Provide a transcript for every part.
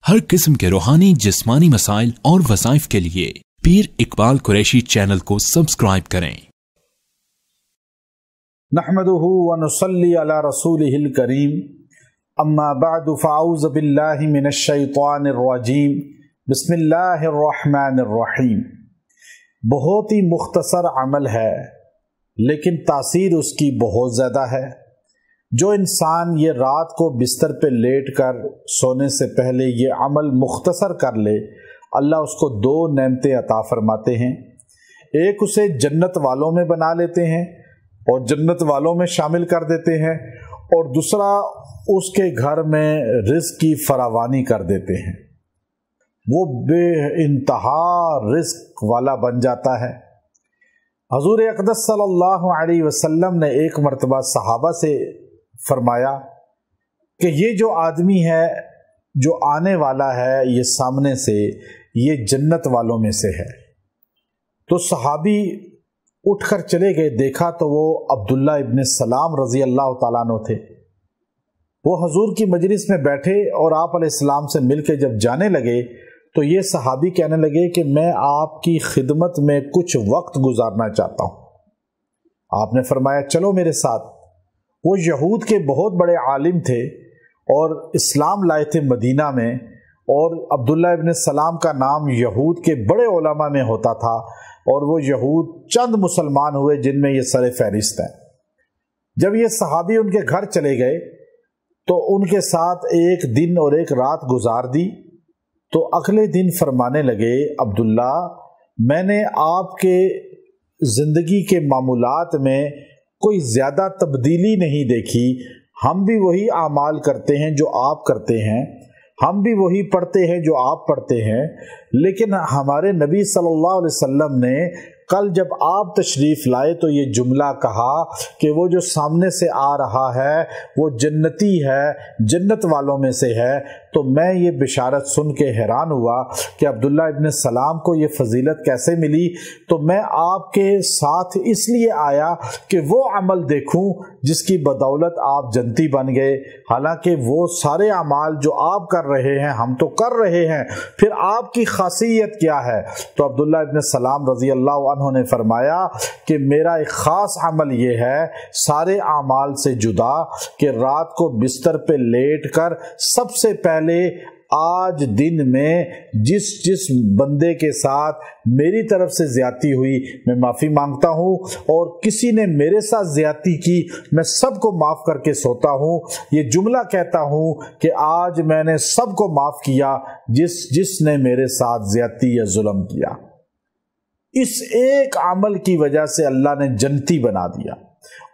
हर किस्म के रूहानी जिस्मानी मसाइल और वज़ाइफ के लिए पीर इकबाल कुरैशी चैनल को सब्सक्राइब करें। नहमदुहु व नुसल्ली अला रसूलिहिल करीम, अम्मा बअदु फ़अऊज़ु बिल्लाहि मिनश शैतानिर रजीम, बिस्मिल्लाहिर रहमानिर रहीम। बहुत ही मुख्तसर अमल है लेकिन तासीर उसकी बहुत ज़्यादा है। जो इंसान ये रात को बिस्तर पे लेट कर सोने से पहले ये अमल मुख्तसर कर ले, अल्लाह उसको दो नेमतें अता फरमाते हैं। एक, उसे जन्नत वालों में बना लेते हैं और जन्नत वालों में शामिल कर देते हैं, और दूसरा, उसके घर में रिज़्क़ की फरावानी कर देते हैं। वो बेइंतहा रिज़्क़ वाला बन जाता है। हज़ूर अक़दस सल्लल्लाहु अलैहि वसल्लम ने एक मरतबा सहाबा से फरमाया कि ये जो आदमी है जो आने वाला है ये सामने से, ये जन्नत वालों में से है। तो सहाबी उठकर चले गए, देखा तो वो अब्दुल्ला इब्न सलाम रज़ी अल्लाह ताला अन्हु थे। वो हजूर की मजलिस में बैठे और आप अलैहिस्सलाम से मिलकर जब जाने लगे तो ये सहाबी कहने लगे कि मैं आपकी खिदमत में कुछ वक्त गुजारना चाहता हूँ। आपने फरमाया चलो मेरे साथ। वो यहूद के बहुत बड़े आलिम थे और इस्लाम लाए थे मदीना में, और अब्दुल्ला इब्न सलाम का नाम यहूद के बड़े उलमा में होता था, और वो यहूद चंद मुसलमान हुए जिनमें ये सर फहरिस्त है। जब ये सहाबी उनके घर चले गए तो उनके साथ एक दिन और एक रात गुजार दी। तो अगले दिन फरमाने लगे, अब्दुल्ला, मैंने आपके ज़िंदगी के मामूलात में कोई ज़्यादा तब्दीली नहीं देखी। हम भी वही आमाल करते हैं जो आप करते हैं, हम भी वही पढ़ते हैं जो आप पढ़ते हैं, लेकिन हमारे नबी सल्लल्लाहु अलैहि वसल्लम ने कल जब आप तशरीफ़ लाए तो ये जुमला कहा कि वो जो सामने से आ रहा है वो जन्नती है, जन्नत वालों में से है। तो मैं ये बिशारत सुन के हैरान हुआ कि अब्दुल्ला इब्न सलाम को ये फजीलत कैसे मिली। तो मैं आपके साथ इसलिए आया कि वो अमल देखूं जिसकी बदौलत आप जन्नती बन गए। हालांकि वो सारे अमाल जो आप कर रहे हैं हम तो कर रहे हैं, फिर आपकी खासियत क्या है? तो अब्दुल्ला इब्न सलाम रज़ी अल्लाह अन्हु ने फरमाया कि मेरा एक ख़ास अमल ये है सारे अमाल से जुदा कि रात को बिस्तर पे लेट कर सबसे पहले आज दिन में जिस जिस बंदे के साथ मेरी तरफ से ज्यादती हुई मैं माफ़ी मांगता हूँ, और किसी ने मेरे साथ ज्यादती की मैं सबको माफ़ करके सोता हूँ। ये जुमला कहता हूँ कि आज मैंने सबको माफ़ किया जिसने मेरे साथ ज्यादती या जुल्म किया। इस एक अमल की वजह से अल्लाह ने जन्नती बना दिया।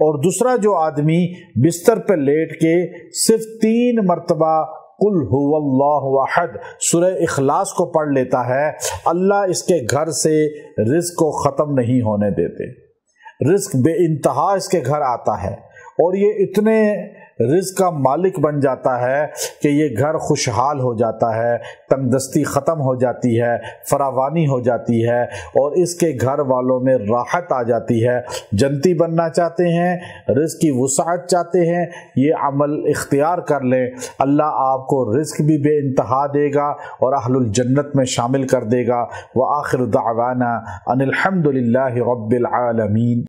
और दूसरा, जो आदमी बिस्तर पर लेट के सिर्फ 3 मरतबा कुल हुवल्लाहु अहद सूरह इखलास को पढ़ लेता है, अल्लाह इसके घर से रिज़्क़ को ख़त्म नहीं होने देते। रिज़्क़ बेइंतहा इसके घर आता है और ये इतने रिज़्क़ का मालिक बन जाता है कि ये घर खुशहाल हो जाता है, तंगदस्ती ख़त्म हो जाती है, फरावानी हो जाती है, और इसके घर वालों में राहत आ जाती है। जन्नती बनना चाहते हैं, रिज़्क़ की वुसाअत चाहते हैं, ये अमल इख्तियार कर लें। अल्लाह आपको रिज़्क़ भी बेइंतहा देगा और अहलुल जन्नत में शामिल कर देगा। व आखिर दावाना अनिल हम्दुलिल्लाहि रब्बिल आलमीन।